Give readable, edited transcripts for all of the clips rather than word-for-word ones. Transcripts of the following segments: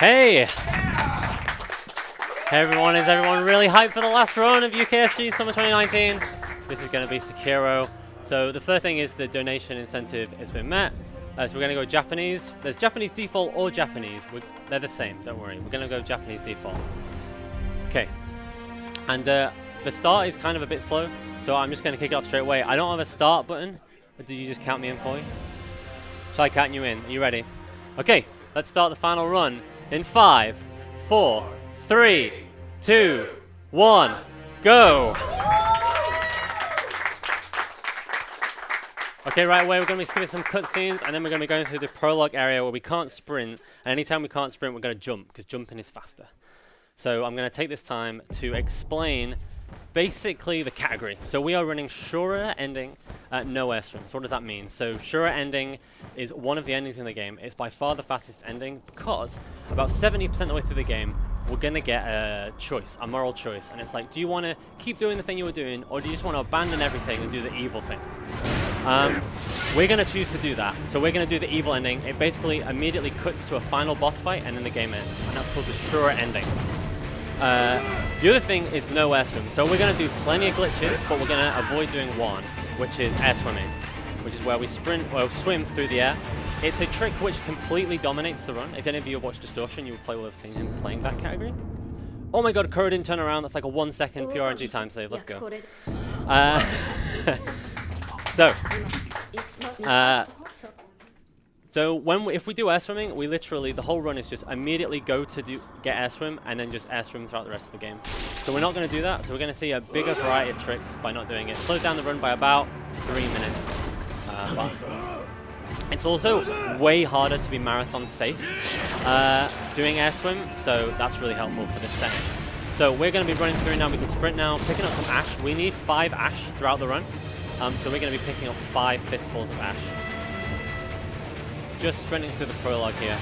Hey! Hey everyone, is everyone really hyped for the last run of UKSG Summer 2019? This is going to be Sekiro. So the first thing is the donation incentive has been met. So we're going to go Japanese. There's Japanese default or Japanese. They're the same, don't worry. We're going to go Japanese default. Okay. And the start is kind of a bit slow, so I'm just going to kick it off straight away. I don't have a start button. Or do you just count me in for you? Shall I count you in? Are you ready? Okay, let's start the final run in 5, 4, 3, 2, 1, go! Okay, right away we're going to be skipping some cutscenes, and then we're going to be going through the prologue area where we can't sprint, and anytime we can't sprint we're going to jump, because jumping is faster. So I'm going to take this time to explain basically the category. So we are running Shura ending no airstream. So what does that mean? So Shura ending is one of the endings in the game. It's by far the fastest ending because about 70% of the way through the game we're going to get a choice, a moral choice. And it's like, do you want to keep doing the thing you were doing, or do you just want to abandon everything and do the evil thing? We're going to choose to do that. So we're going to do the evil ending. It basically immediately cuts to a final boss fight and then the game ends. And that's called the Shura ending. The other thing is no air swim. So we're going to do plenty of glitches, but we're going to avoid doing one, which is air swimming, which is where we swim through the air. It's a trick which completely dominates the run. If any of you have watched Distortion, you will have seen him playing that category. Oh my god, Kuro didn't turn around. That's like a 1 second pure RNG time save. Let's go. So if we do air swimming, we literally, the whole run is just immediately go to get air swim and then just air swim throughout the rest of the game. So we're not going to do that, so we're going to see a bigger variety of tricks by not doing it. Slows down the run by about 3 minutes. But it's also way harder to be marathon safe doing air swim, so that's really helpful for this setting. So we're going to be running through now, we can sprint now, picking up some ash. We need 5 ash throughout the run, so we're going to be picking up 5 fistfuls of ash. Just sprinting through the prologue here.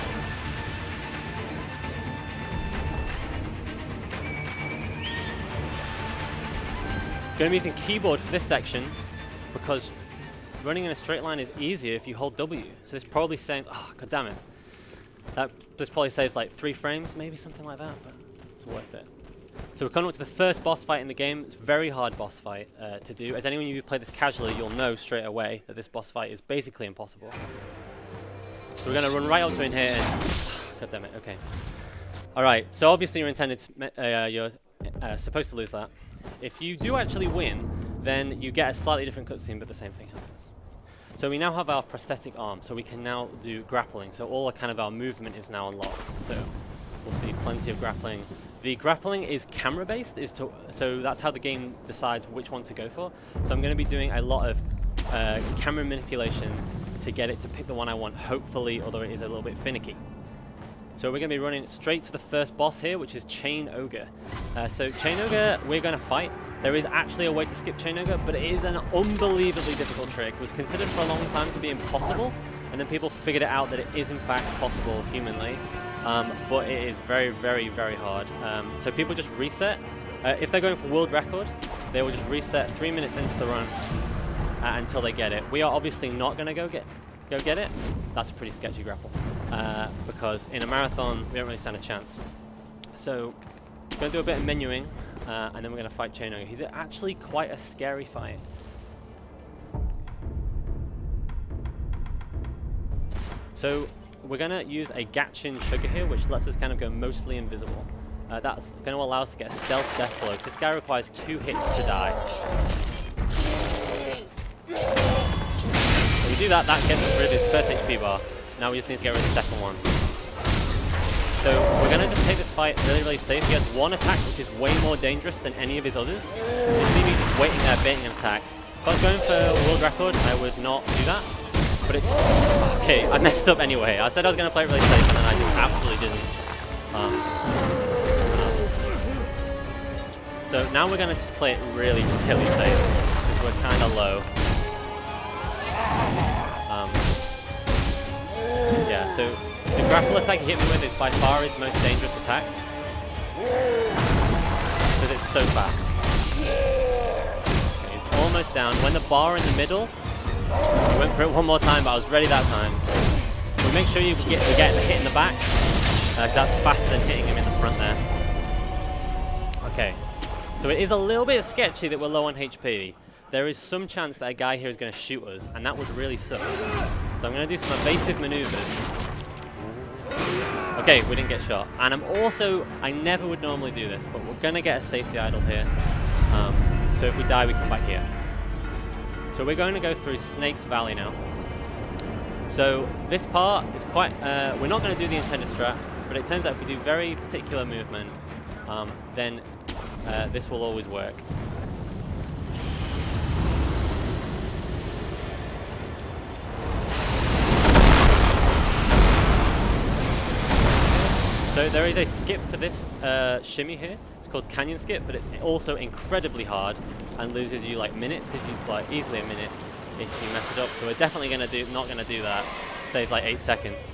Going to be using keyboard for this section because running in a straight line is easier if you hold W. So this probably saves, oh god damn it. This probably saves like 3 frames, maybe something like that, but it's worth it. So we're coming up to the first boss fight in the game. It's a very hard boss fight to do. As anyone who played this casually, you'll know straight away that this boss fight is basically impossible. So we're going to run right up to in here and... God damn it, okay. Alright, so obviously you're supposed to lose that. If you do actually win, then you get a slightly different cutscene, but the same thing happens. So we now have our prosthetic arm, so we can now do grappling. So all our movement is now unlocked. So we'll see plenty of grappling. The grappling is camera-based, so that's how the game decides which one to go for. So I'm going to be doing a lot of camera manipulation to get it to pick the one I want, hopefully, although it is a little bit finicky. So we're going to be running straight to the first boss here, which is Chain Ogre. So Chain Ogre, we're going to fight. There is actually a way to skip Chain Ogre, but it is an unbelievably difficult trick. It was considered for a long time to be impossible, and then people figured it out that it is in fact possible humanly, but it is very, very, very hard. So people just reset. If they're going for world record, they will just reset 3 minutes into the run. Until they get it. We are obviously not going to go get it. That's a pretty sketchy grapple. Because in a marathon, we don't really stand a chance. So, we're going to do a bit of menuing, and then we're going to fight Chain Ogre. He's actually quite a scary fight. So, we're going to use a Gatchin Sugar here, which lets us kind of go mostly invisible. That's going to allow us to get a stealth death blow. This guy requires 2 hits to die. So we do that, that gets us rid of his first HP bar. Now we just need to get rid of the second one. So we're going to just take this fight really, really safe. He has 1 attack, which is way more dangerous than any of his others. So you see me just waiting there, baiting an attack. If I was going for world record, I would not do that. But it's... Okay, I messed up anyway. I said I was going to play it really safe, and then I just absolutely didn't. So now we're going to just play it really, really safe, because we're kind of low. Yeah, so the grapple attack he hit me with is by far his most dangerous attack. Because it's so fast. Okay, he's almost down. When the bar in the middle, he went for it one more time, but I was ready that time. So make sure you get the hit in the back. So that's faster than hitting him in the front there. Okay, so it is a little bit sketchy that we're low on HP. There is some chance that a guy here is going to shoot us, and that would really suck. So I'm going to do some evasive maneuvers. Okay, we didn't get shot. And I never would normally do this, but we're going to get a safety idol here. So if we die, we come back here. So we're going to go through Snake's Valley now. So this part is quite, we're not going to do the intended strat, but it turns out if we do very particular movement, then this will always work. So there is a skip for this shimmy here. It's called Canyon Skip, but it's also incredibly hard and loses you like minutes, if you like easily a minute if you mess it up. So we're definitely not gonna do that. Saves like 8 seconds.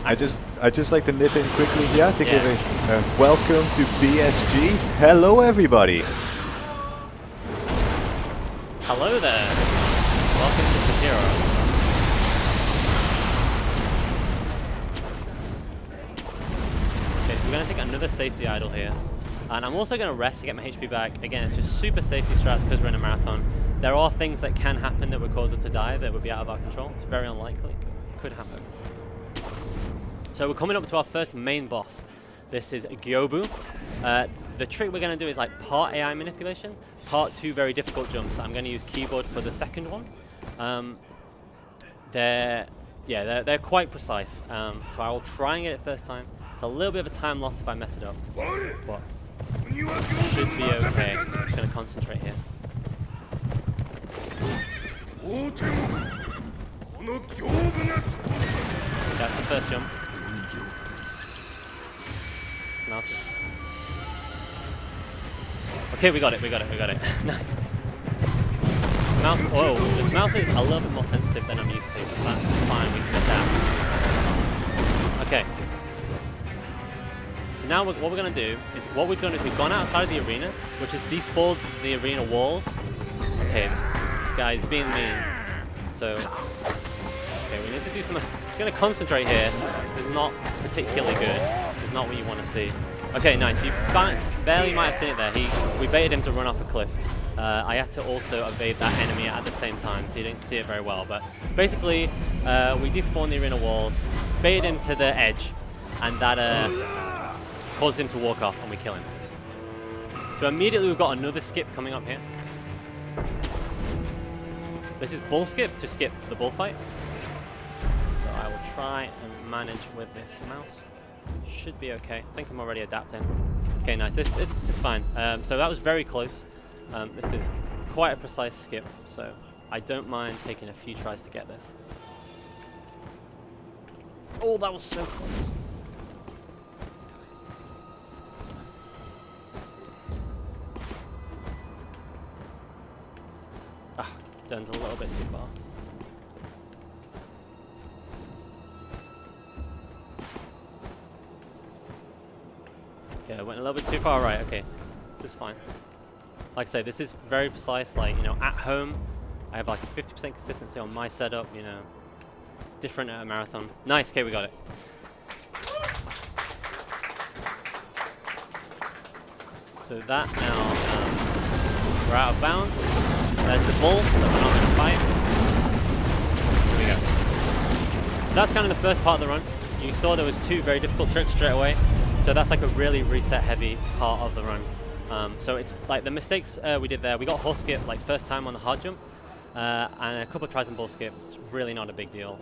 I just like to nip in quickly here to give a welcome to BSG. Hello everybody. Hello there. Welcome to Sekiro. We're going to take another safety idol here, and I'm also going to rest to get my HP back. Again, it's just super safety strats because we're in a marathon. There are things that can happen that would cause us to die that would be out of our control. It's very unlikely. Could happen. So we're coming up to our first main boss. This is Gyobu. The trick we're going to do is like part AI manipulation, part 2 very difficult jumps. I'm going to use keyboard for the second one. They're quite precise. So I will try and get it first time. It's a little bit of a time loss if I mess it up, but should be okay. I'm just going to concentrate here. That's the first jump. Mouse. Okay, we got it. Nice. This mouse is a little bit more sensitive than I'm used to, but that's fine. We can adapt. Okay. So now what we're going to do is, what we've done is we've gone outside of the arena, which has despawned the arena walls. Okay, this guy's being mean. So, okay, we need to do some. Just going to concentrate here. This is not particularly good. It's not what you want to see. Okay, nice. You barely might have seen it there. We baited him to run off a cliff. I had to also evade that enemy at the same time, so you didn't see it very well. But basically, we despawned the arena walls, baited him to the edge, and that caused him to walk off, and we kill him. So immediately we've got another skip coming up here. This is bull skip to skip the bullfight. So I will try and manage with this mouse. Should be okay. I think I'm already adapting. Okay, nice. It's fine. So that was very close. This is quite a precise skip, so I don't mind taking a few tries to get this. Oh, that was so close. Done's a little bit too far. Okay, I went a little bit too far right. Okay, this is fine. Like I say, this is very precise. Like, you know, at home, I have like a 50% consistency on my setup. You know, different at a marathon. Nice. Okay, we got it. So that now we're out of bounds. There's the bull that we're not going to fight. Here we go. So that's kind of the first part of the run. You saw there was 2 very difficult tricks straight away. So that's like a really reset heavy part of the run. So it's like the mistakes we did there. We got horse skip like first time on the hard jump, and a couple of tries on bull skip. It's really not a big deal.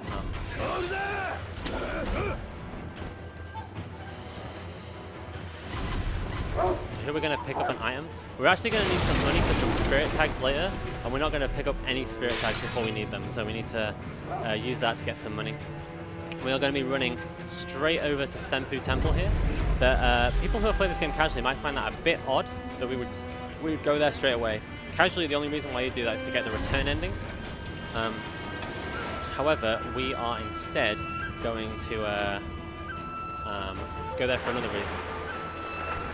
So here we're going to pick up an item. We're actually going to need some money for some spirit tags later, and we're not going to pick up any spirit tags before we need them. So we need to use that to get some money. We are going to be running straight over to Senpu Temple here. But people who have played this game casually might find that a bit odd that we would go there straight away. Casually, the only reason why you do that is to get the return ending. However, we are instead going to go there for another reason.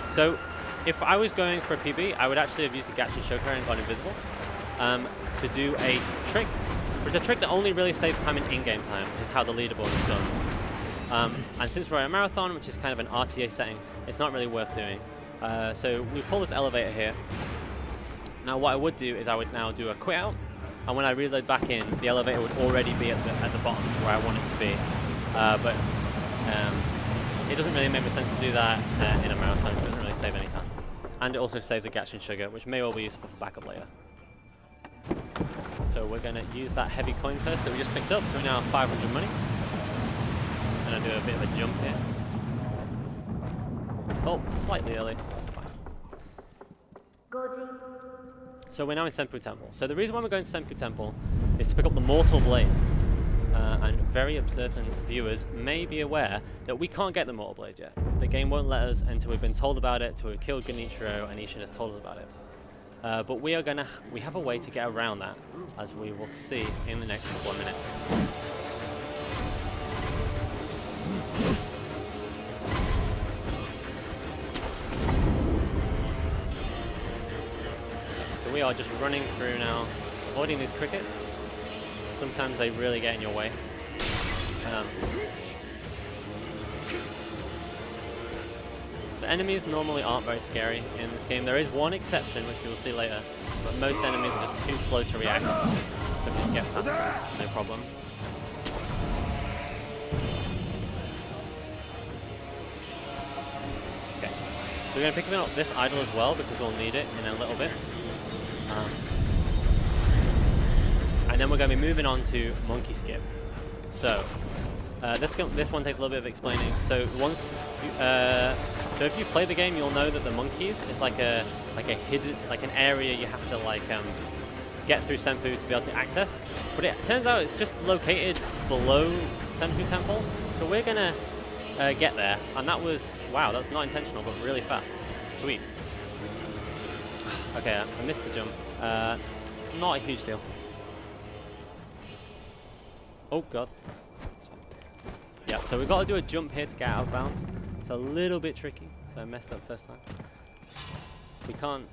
So, if I was going for a PB, I would actually have used the Gatchin Shoko and gone invisible to do a trick which is a trick that only really saves time in-game time, is how the leaderboard is done. And since we're at a marathon, which is kind of an RTA setting, it's not really worth doing. So we pull this elevator here. Now what I would do is I would now do a quit out, and when I reload back in, the elevator would already be at the bottom where I want it to be. But it doesn't really make much sense to do that in a marathon. It doesn't really save any time. And it also saves a Gacha and sugar, which may all be useful for backup later. So we're going to use that heavy coin purse that we just picked up, so we now have 500 money. And I'll do a bit of a jump here. Oh, slightly early, that's fine. So we're now in Senpu Temple. So the reason why we're going to Senpu Temple is to pick up the Mortal Blade. And very observant viewers may be aware that we can't get the Mortal Blade yet. The game won't let us until we've been told about it, until we've killed Genichiro and Ishin has told us about it. But we have a way to get around that, as we will see in the next couple of minutes. So we are just running through now, avoiding these crickets. Sometimes they really get in your way. The enemies normally aren't very scary in this game. There is one exception, which we will see later, but most enemies are just too slow to react. So if you just get past them, no problem. Okay, so we're going to pick up this idol as well, because we'll need it in a little bit. And then we're going to be moving on to Monkey Skip. So this one takes a little bit of explaining. So so if you play the game, you'll know that the monkeys is like a hidden, like an area you have to get through Senpu to be able to access. But it turns out it's just located below Senpu Temple. So we're gonna get there, and that was that's not intentional, but really fast. Sweet. Okay, I missed the jump. Not a huge deal. Oh god. Yeah, so we've got to do a jump here to get out of bounds. It's a little bit tricky, so I messed up first time. We can't...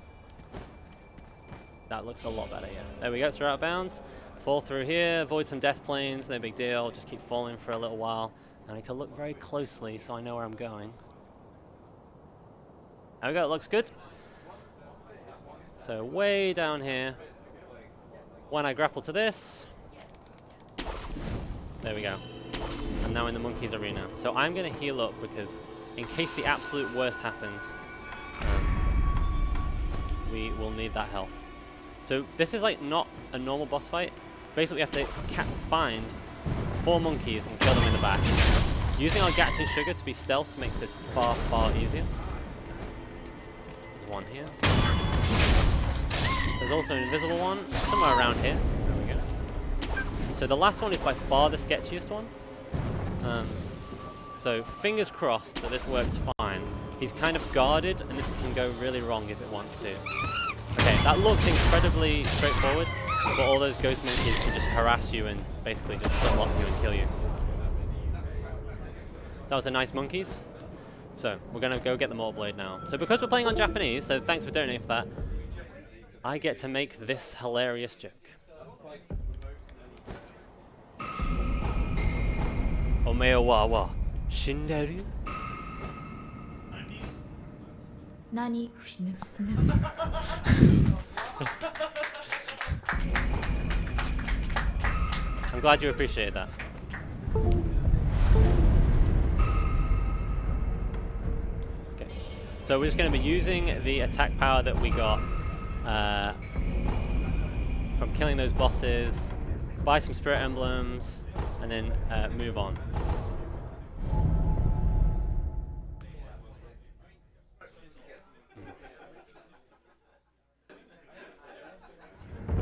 That looks a lot better, yeah. There we go, so we're out of bounds. Fall through here, avoid some death planes, no big deal. Just keep falling for a little while. I need to look very closely so I know where I'm going. There we go, it looks good. So way down here. When I grapple to this... There we go. I'm now in the monkey's arena. So I'm going to heal up because in case the absolute worst happens, we will need that health. So this is like not a normal boss fight. Basically we have to find 4 monkeys and kill them in the back. Using our Gacha sugar to be stealth makes this far, far easier. There's one here. There's also an invisible one somewhere around here. There we go. So the last one is by far the sketchiest one. So fingers crossed that this works fine. He's kind of guarded, and this can go really wrong if it wants to. Okay, that looks incredibly straightforward, but all those ghost monkeys can just harass you and basically just stun-lock you and kill you. That was a nice monkeys. So we're gonna go get the Mortal Blade now. So because we're playing on Japanese, so thanks for donating for that, I get to make this hilarious joke. Omeo wa shinderu? Nani? I'm glad you appreciate that. Okay, so we're just going to be using the attack power that we got from killing those bosses, buy some spirit emblems, and then move on.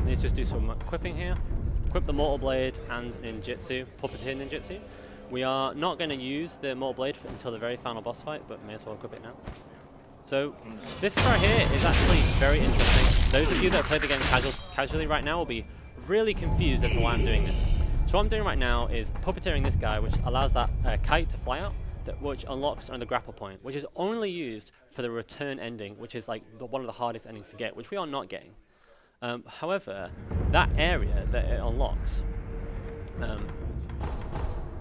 Let's just do some equipping here. Equip the Mortal Blade and Ninjutsu, Puppeteer Ninjutsu. We are not going to use the Mortal Blade until the very final boss fight, but may as well equip it now. So this right here is actually very interesting. Those of you that have played the game casually right now will be really confused as to why I'm doing this. So what I'm doing right now is puppeteering this guy, which allows that kite to fly out, which unlocks on the grapple point, which is only used for the return ending, which is like one of the hardest endings to get, which we are not getting. However, that area that it unlocks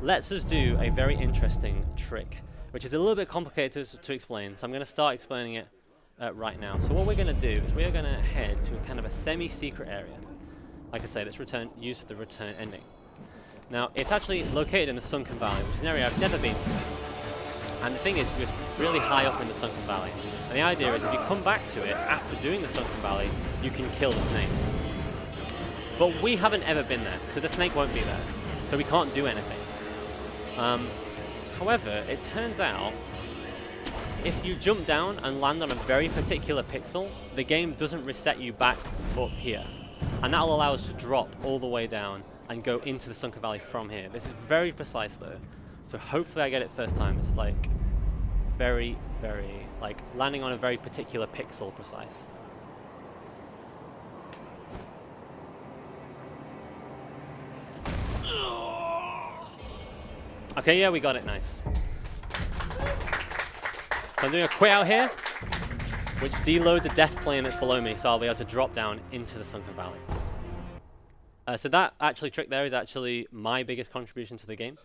lets us do a very interesting trick, which is a little bit complicated to explain. So I'm going to start explaining it right now. So what we're going to do is we are going to head to a kind of a semi-secret area. Like I say, that's used for the return ending. Now, it's actually located in the Sunken Valley, which is an area I've never been to. And the thing is, it's really high up in the Sunken Valley. And the idea is if you come back to it after doing the Sunken Valley, you can kill the snake. But we haven't ever been there, so the snake won't be there. So we can't do anything. However, it turns out, if you jump down and land on a very particular pixel, the game doesn't reset you back up here. And that'll allow us to drop all the way down and go into the Sunken Valley from here. This is very precise though. So hopefully I get it first time. It's like very, very, like landing on a very particular pixel precise. Okay, yeah, we got it, nice. So I'm doing a quit out here, which deloads a death plane that's below me, so I'll be able to drop down into the Sunken Valley. So that trick there is actually my biggest contribution to the game.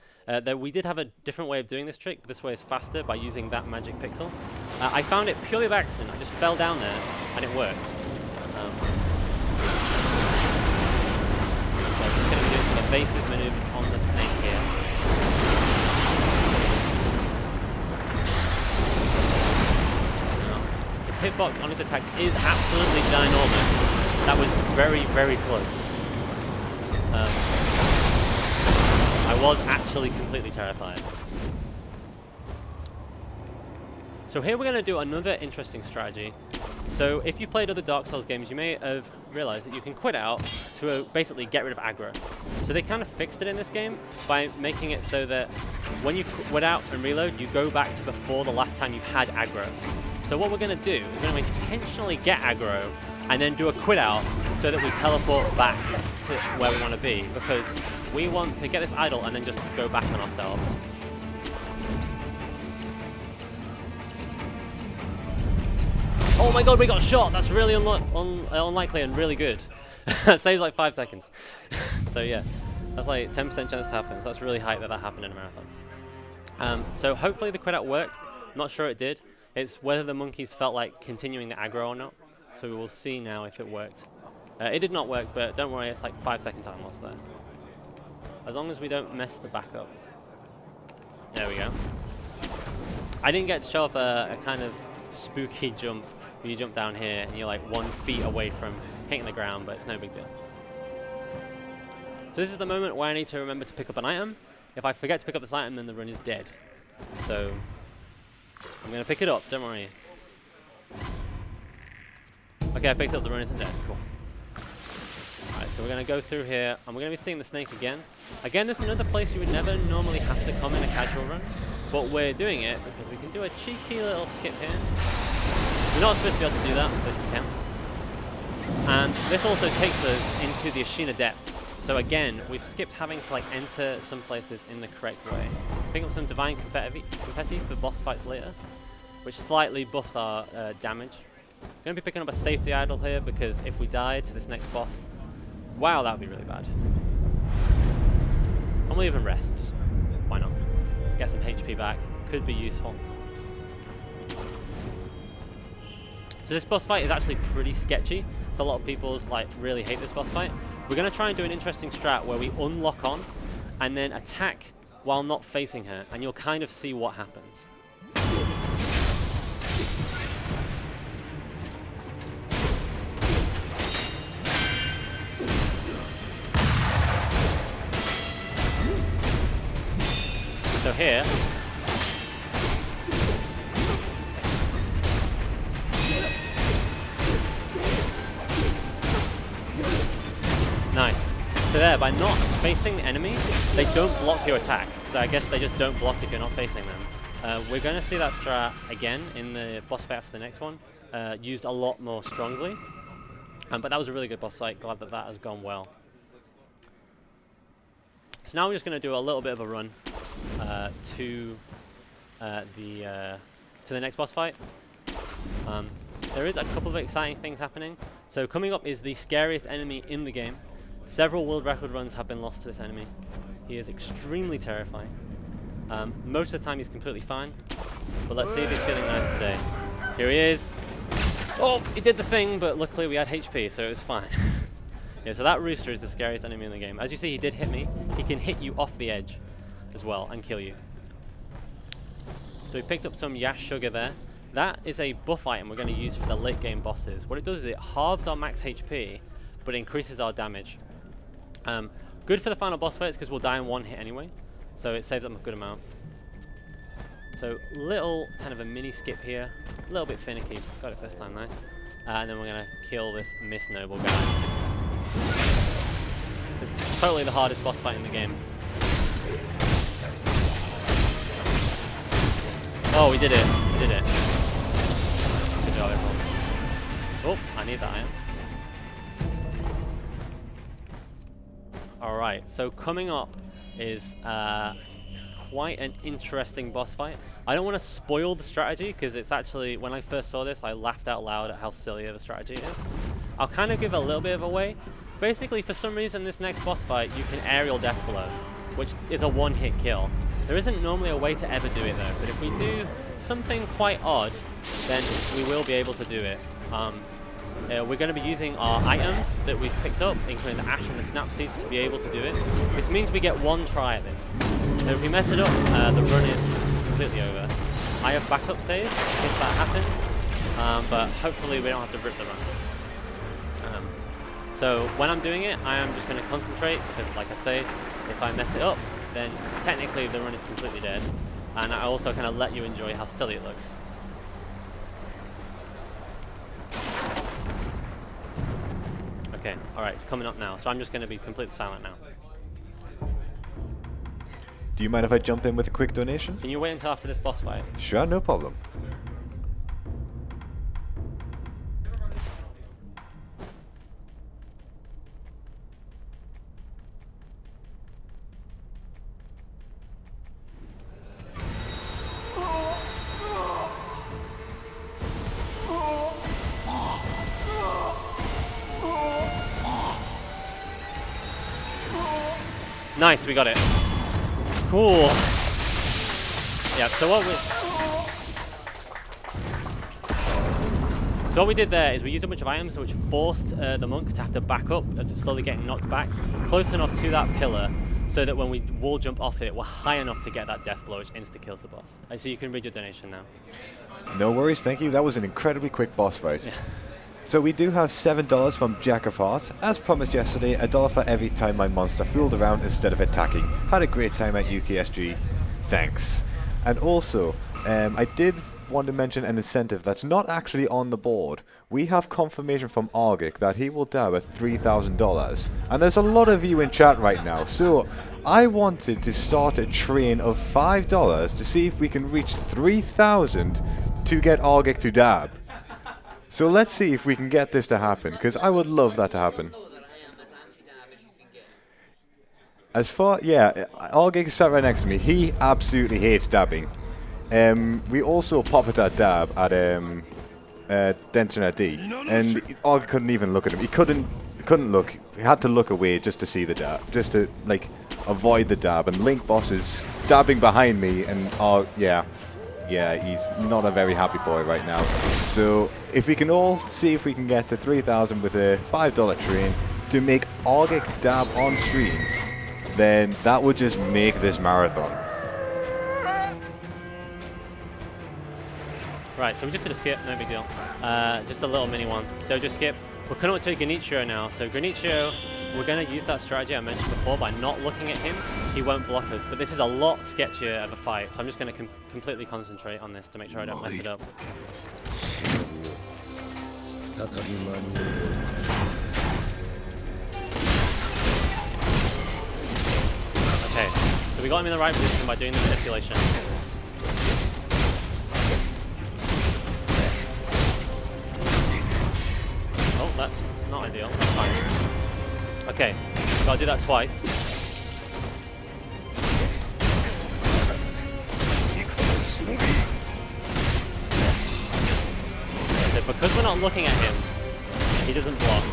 We did have a different way of doing this trick, but this way is faster by using that magic pixel. I found it purely by accident. I just fell down there, and it worked. So I'm just going to do some evasive maneuvers on the snake here. This hitbox on its attacks is absolutely ginormous. That was very, very close. I was actually completely terrified. So here we're going to do another interesting strategy. So if you've played other Dark Souls games, you may have realized that you can quit out to basically get rid of aggro. So they kind of fixed it in this game by making it so that when you quit out and reload, you go back to before the last time you had aggro. So what we're going to do is we're going to intentionally get aggro and then do a quit out so that we teleport back to where we want to be, because we want to get this idol and then just go back on ourselves. Oh my god, we got shot! That's really unlikely and really good. Saves like 5 seconds. So yeah, that's like 10% chance to happen. So that's really high that happened in a marathon. So hopefully the quit out worked. I'm not sure it did. It's whether the monkeys felt like continuing the aggro or not. So we will see now if it worked. It did not work, but don't worry, it's like 5 second time loss there. As long as we don't mess the back up. There we go. I didn't get to show off a kind of spooky jump. You jump down here and you're like 1 feet away from hitting the ground, but it's no big deal. So this is the moment where I need to remember to pick up an item. If I forget to pick up this item, then the run is dead. So I'm going to pick it up, don't worry. Okay, I picked up the run, it's dead, cool. Alright, so we're going to go through here, and we're going to be seeing the snake again. Again, this is another place you would never normally have to come in a casual run, but we're doing it because we can do a cheeky little skip here. You're not supposed to be able to do that, but you can. And this also takes us into the Ashina depths. So again, we've skipped having to like enter some places in the correct way. Pick up some divine confetti for boss fights later, which slightly buffs our damage. I'm going to be picking up a safety idol here because if we die to this next boss, wow, that would be really bad. I'm going to even rest, just why not? Get some HP back, could be useful. So this boss fight is actually pretty sketchy. So a lot of people like really hate this boss fight. We're going to try and do an interesting strat where we unlock on and then attack while not facing her, and you'll kind of see what happens. So here, nice. So there, by not facing the enemy, they don't block your attacks, because I guess they just don't block if you're not facing them. We're going to see that strat again in the boss fight after the next one, used a lot more strongly. But that was a really good boss fight, glad that that has gone well. So now we're just going to do a little bit of a run to the next boss fight. There is a couple of exciting things happening. So coming up is the scariest enemy in the game. Several world record runs have been lost to this enemy. He is extremely terrifying. Most of the time he's completely fine, but let's see if he's feeling nice today. Here he is. Oh, he did the thing, but luckily we had HP, so it was fine. Yeah, so that rooster is the scariest enemy in the game. As you see, he did hit me. He can hit you off the edge as well and kill you. So we picked up some Yash Sugar there. That is a buff item we're going to use for the late game bosses. What it does is it halves our max HP, but increases our damage. Good for the final boss fights because we'll die in one hit anyway, so it saves up a good amount. So little kind of a mini skip here, a little bit finicky, got it first time, nice. And then we're going to kill this Miss Noble guy. It's totally the hardest boss fight in the game. Oh, we did it. We did it. Good job, everyone. Oh, I need that iron. Alright, so coming up is quite an interesting boss fight. I don't want to spoil the strategy because it's actually, when I first saw this, I laughed out loud at how silly of a strategy it is. I'll kind of give a little bit of away. Basically, for some reason, this next boss fight, you can aerial death blow, which is a one-hit kill. There isn't normally a way to ever do it though, but if we do something quite odd, then we will be able to do it. We're going to be using our items that we've picked up, including the ash and the snap seeds, to be able to do it. This means we get one try at this. So if we mess it up, the run is completely over. I have backup saves in case that happens, but hopefully we don't have to rip the runs. So when I'm doing it, I am just going to concentrate because, like I say, if I mess it up, then technically the run is completely dead. And I also kind of let you enjoy how silly it looks. Okay, alright, it's coming up now, so I'm just going to be completely silent now. Do you mind if I jump in with a quick donation? Can you wait until after this boss fight? Sure, no problem. Nice, we got it. Cool. Yeah, so what we did there is we used a bunch of items which forced the monk to have to back up as it's slowly getting knocked back close enough to that pillar so that when we wall jump off it, we're high enough to get that death blow which insta-kills the boss. So you can read your donation now. No worries, thank you. That was an incredibly quick boss fight. Yeah. So we do have $7 from Jack of Hearts. As promised yesterday, $1 for every time my monster fooled around instead of attacking. Had a great time at UKSG. Thanks. And also, I did want to mention an incentive that's not actually on the board. We have confirmation from Argic that he will dab at $3,000. And there's a lot of you in chat right now, so I wanted to start a train of $5 to see if we can reach 3,000 to get Argic to dab. So let's see if we can get this to happen, because I would love that to happen. As far, yeah, Argig is sat right next to me. He absolutely hates dabbing. We also popped at dab at Denton D, and Argig couldn't even look at him. He couldn't look. He had to look away just to see the dab, just to like avoid the dab. And Link Boss is dabbing behind me, and yeah, he's not a very happy boy right now. So if we can all see if we can get to 3,000 with a $5 train to make Argic dab on stream, then that would just make this marathon. Right, so we just did a skip, no big deal. Just a little mini one. Dojo skip. We're coming up to Genichiro now. So Genichiro, we're going to use that strategy I mentioned before. By not looking at him, he won't block us. But this is a lot sketchier of a fight, so I'm just going to completely concentrate on this to make sure I don't mess it up. Okay, so we got him in the right position by doing the manipulation. Oh, that's not ideal. That's fine. Okay, gotta do that twice. So because we're not looking at him, he doesn't block.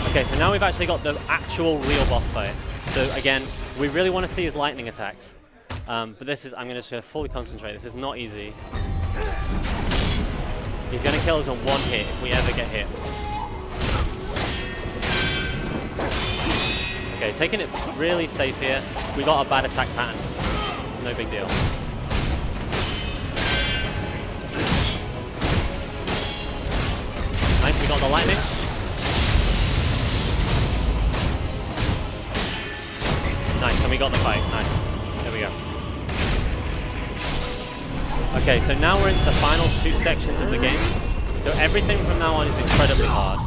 Okay, so now we've actually got the actual real boss fight. So again, we really want to see his lightning attacks. But this is, I'm going to fully concentrate. This is not easy. He's going to kill us on one hit if we ever get hit. Okay, taking it really safe here. We got a bad attack pattern. It's no big deal. Nice, we got the lightning. Nice, and we got the fight. Nice. There we go. Okay, so now we're into the final 2 sections of the game. So everything from now on is incredibly hard.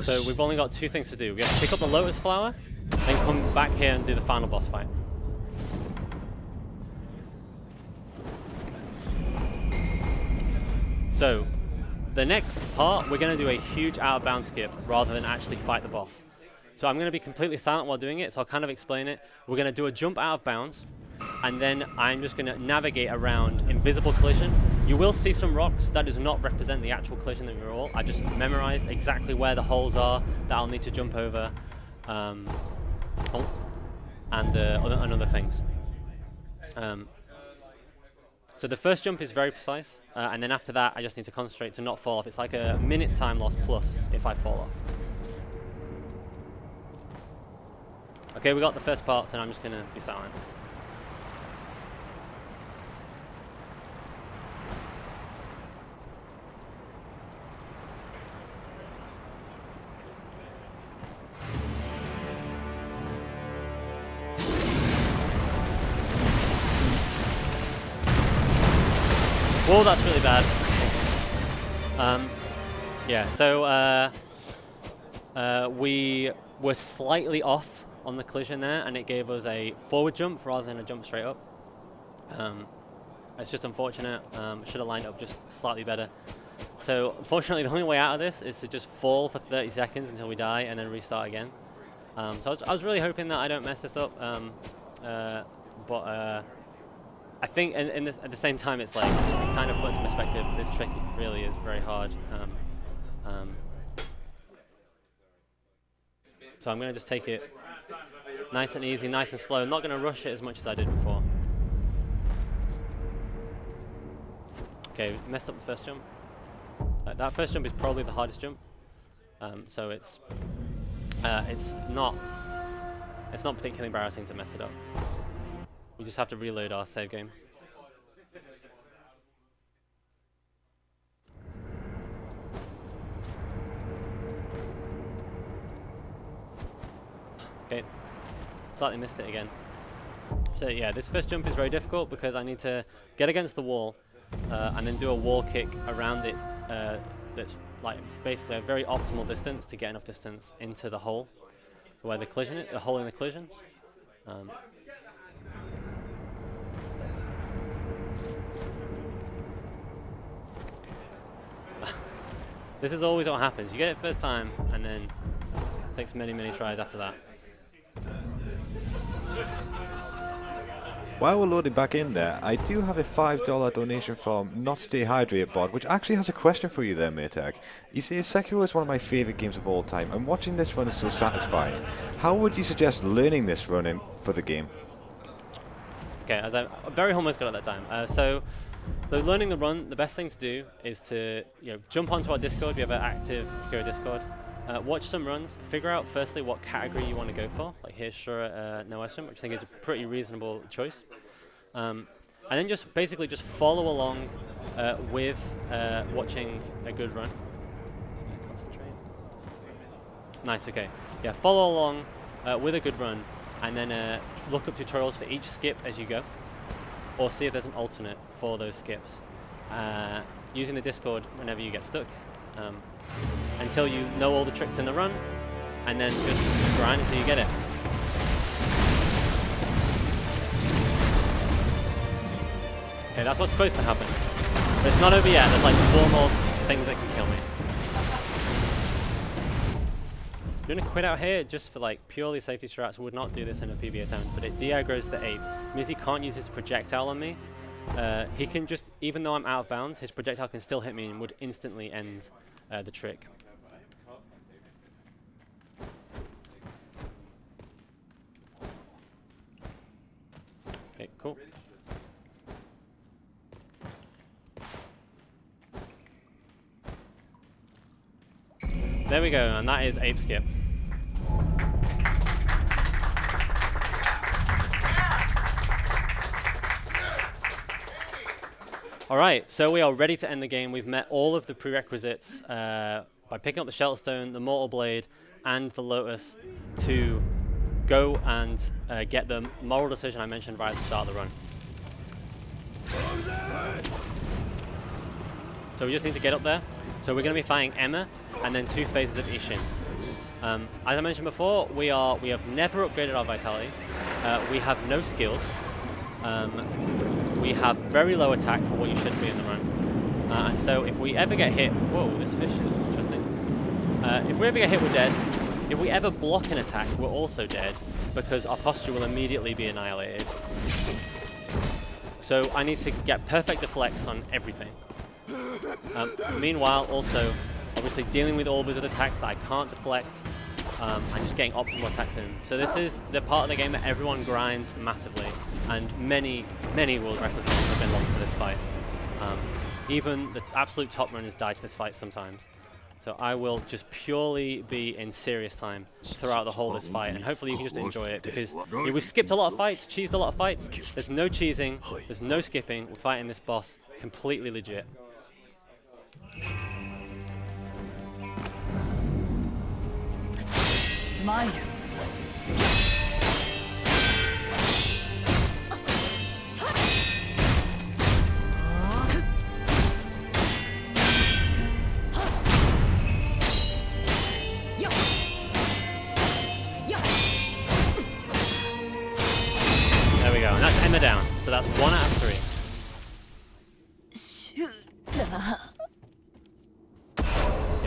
So we've only got 2 things to do. We have to pick up the lotus flower, then come back here and do the final boss fight. So the next part, we're going to do a huge out of bounds skip rather than actually fight the boss. So I'm going to be completely silent while doing it, so I'll kind of explain it. We're going to do a jump out of bounds, and then I'm just going to navigate around invisible collision. You will see some rocks. That does not represent the actual collision that we roll. I just memorized exactly where the holes are that I'll need to jump over, and other things. So the first jump is very precise, and then after that I just need to concentrate to not fall off. It's like a minute time loss plus if I fall off. Okay, we got the first part, so I'm just going to be silent. Whoa, that's really bad. Yeah, so we were slightly off on the collision there, and it gave us a forward jump rather than a jump straight up. It's just unfortunate. Should have lined up just slightly better. So unfortunately, the only way out of this is to just fall for 30 seconds until we die and then restart again. So I was really hoping that I don't mess this up, but I think at the same time, it's like, it kind of puts in perspective, this trick really is very hard. So I'm going to just take it nice and easy, nice and slow. I'm not going to rush it as much as I did before. Okay, messed up the first jump. That first jump is probably the hardest jump. So it's not particularly embarrassing to mess it up. We just have to reload our save game. Okay, slightly missed it again. So yeah, this first jump is very difficult because I need to get against the wall and then do a wall kick around it that's like basically a very optimal distance to get enough distance into the hole where the collision is, the hole in the collision. This is always what happens. You get it first time, and then it takes many, many tries after that. While we're loading back in there, I do have a $5 donation from Not Stay Hydrated Bot, which actually has a question for you there, Maytag. You see, Sekiro is one of my favourite games of all time, and watching this run is so satisfying. How would you suggest learning this run for the game? Okay, as I very almost got at that time. So learning the run, the best thing to do is to jump onto our Discord. We have an active Sekiro Discord. Watch some runs. Figure out firstly what category you want to go for. Like here's Shura no Esrim, which I think is a pretty reasonable choice. And then just basically just follow along with watching a good run. Concentrate. Nice. Okay. Yeah. Follow along with a good run, and then look up tutorials for each skip as you go, or see if there's an alternate for those skips. Using the Discord whenever you get stuck. Until you know all the tricks in the run, and then just grind until you get it. Okay, that's what's supposed to happen. But it's not over yet. There's like 4 more things that can kill me. I'm gonna quit out here just for like purely safety strats. Would not do this in a PB attempt, but it de-aggroes the ape. It means he can't use his projectile on me. He can just, even though I'm out of bounds, his projectile can still hit me and would instantly end the trick. Cool. There we go, and that is Ape Skip. Alright, so we are ready to end the game. We've met all of the prerequisites by picking up the Shelterstone, the Mortal Blade, and the Lotus to go and get the moral decision I mentioned right at the start of the run. So we just need to get up there. So we're going to be fighting Emma and then 2 phases of Ishin. As I mentioned before, we have never upgraded our vitality. We have no skills. We have very low attack for what you should be in the run. And so if we ever get hit... Whoa, this fish is interesting. If we ever get hit, we're dead. If we ever block an attack, we're also dead, because our posture will immediately be annihilated. So I need to get perfect deflects on everything. Meanwhile, also, obviously dealing with Orbers with attacks that I can't deflect, and just getting optimal attacks in. So this is the part of the game that everyone grinds massively, and many world record runs have been lost to this fight. Even the absolute top runners die to this fight sometimes. So I will just purely be in serious time throughout the whole of this fight, and hopefully you can just enjoy it, because we've skipped a lot of fights, cheesed a lot of fights. There's no cheesing, there's no skipping. We're fighting this boss completely legit. Mind. There we go, and that's Emma down. So that's 1 out of 3. Shoot. Yeah,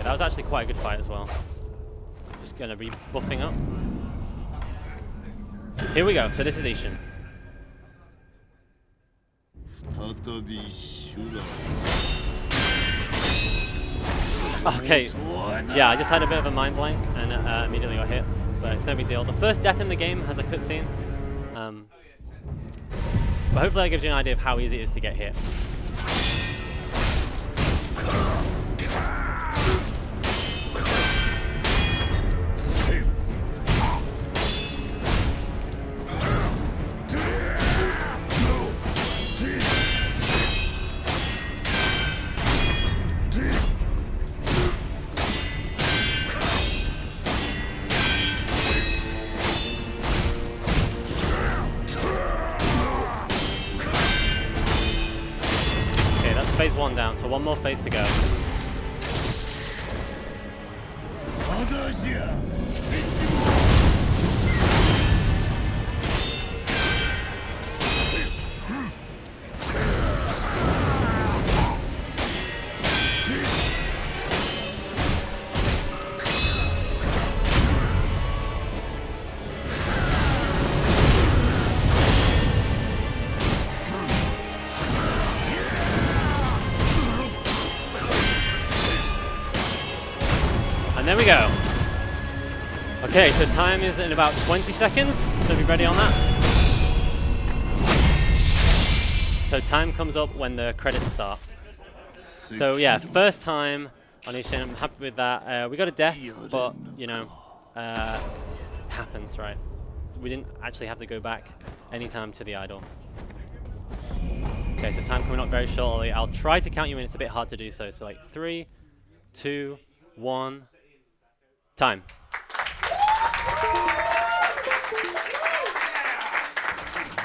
that was actually quite a good fight as well. Just gonna be buffing up. Here we go, so this is Ishin. Okay, yeah, I just had a bit of a mind blank and immediately got hit, but it's no big deal. The first death in the game has a cutscene, but hopefully that gives you an idea of how easy it is to get hit. Phase 1 down, so 1 more phase to go. And there we go. Okay, so time is in about 20 seconds, so be ready on that. So time comes up when the credits start. So yeah, first time on Ishin, I'm happy with that. We got a death, but you know, happens, right? We didn't actually have to go back anytime to the idol. Okay, so time coming up very shortly. I'll try to count you in, it's a bit hard to do so. So like 3, 2, 1, time.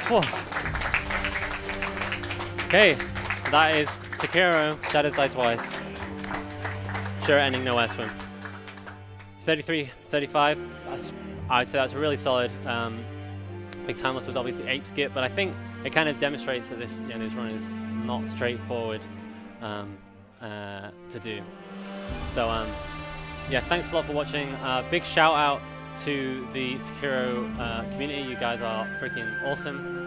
Whoa. Okay, so that is Sekiro, Shadows Die Twice. Sure ending, no air swim. 33, 35, I'd say that's really solid. Big time loss was obviously Ape Skip, but I think it kind of demonstrates that this, this run is not straightforward to do. So yeah, thanks a lot for watching. Big shout out to the Sekiro community. You guys are freaking awesome.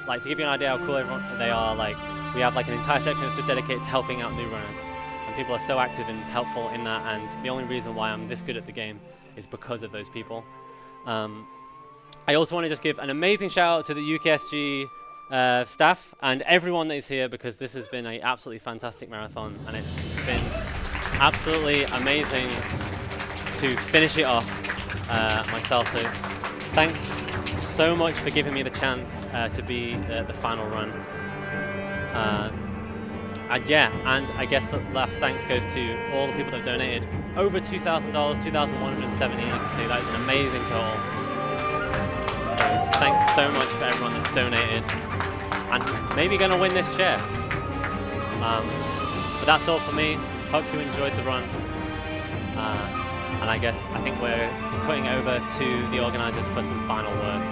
Like, to give you an idea how cool they are, like, we have like an entire section that's just dedicated to helping out new runners, and people are so active and helpful in that, and the only reason why I'm this good at the game is because of those people. I also want to just give an amazing shout out to the UKSG staff and everyone that is here, because this has been an absolutely fantastic marathon, and it's been absolutely amazing to finish it off myself. So thanks so much for giving me the chance to be the final run. And yeah, and I guess the last thanks goes to all the people that have donated over $2,000, $2,170. Like I say, that is an amazing total. So thanks so much for everyone that's donated, and maybe going to win this chair. But that's all for me. Hope you enjoyed the run. And I think we're putting over to the organisers for some final words.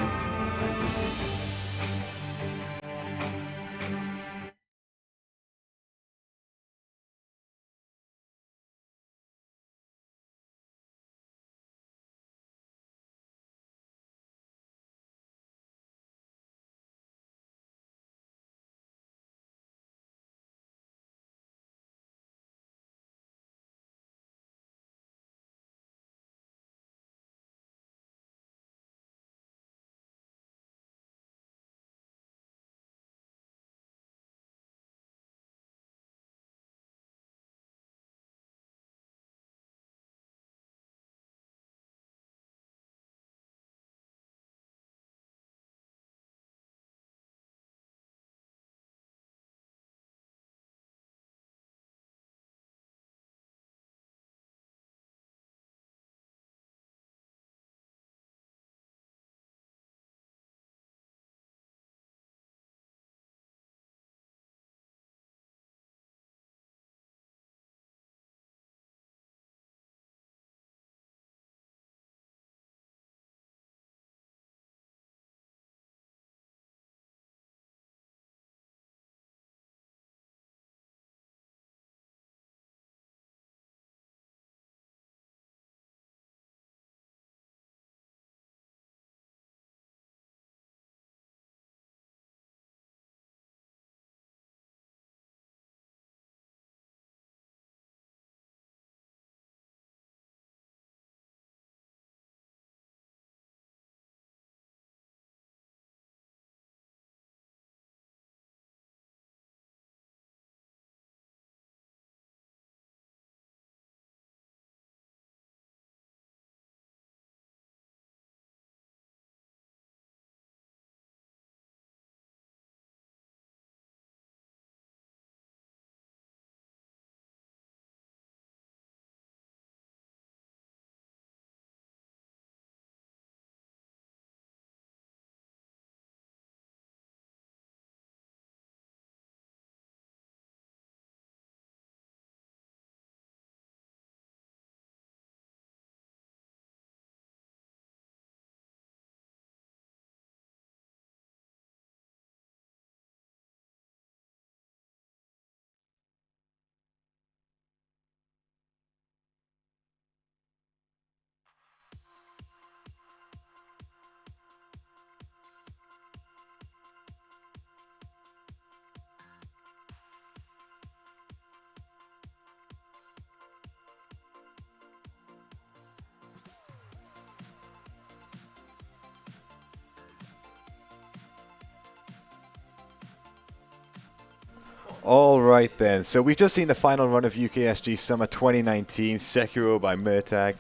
All right then, so we've just seen the final run of UKSG Summer 2019, Sekiro by Murtag.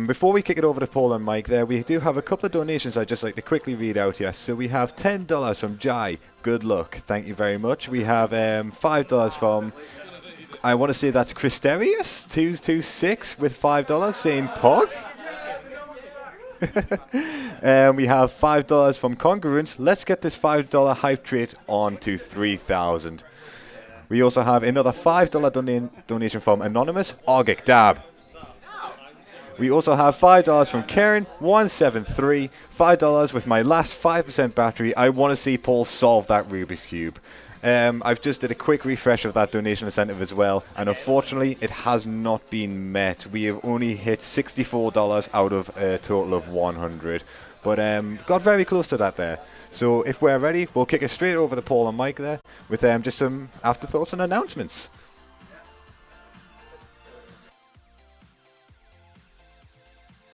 Before we kick it over to Paul and Mike there, we do have a couple of donations I'd just like to quickly read out here. So we have $10 from Jai, good luck, thank you very much. We have $5 from, I want to say that's Christerius, 226 with $5, saying Pog. We have $5 from Congruent. Let's get this $5 hype trait on to 3,000. We also have another $5 donation from Anonymous, Argic Dab. We also have $5 from Karen, 173, $5 with my last 5% battery. I want to see Paul solve that Rubik's Cube. I've just did a quick refresh of that donation incentive as well, and unfortunately it has not been met. We have only hit $64 out of a total of 100, but got very close to that there. So if we're ready, we'll kick it straight over to Paul and Mike there with just some afterthoughts and announcements.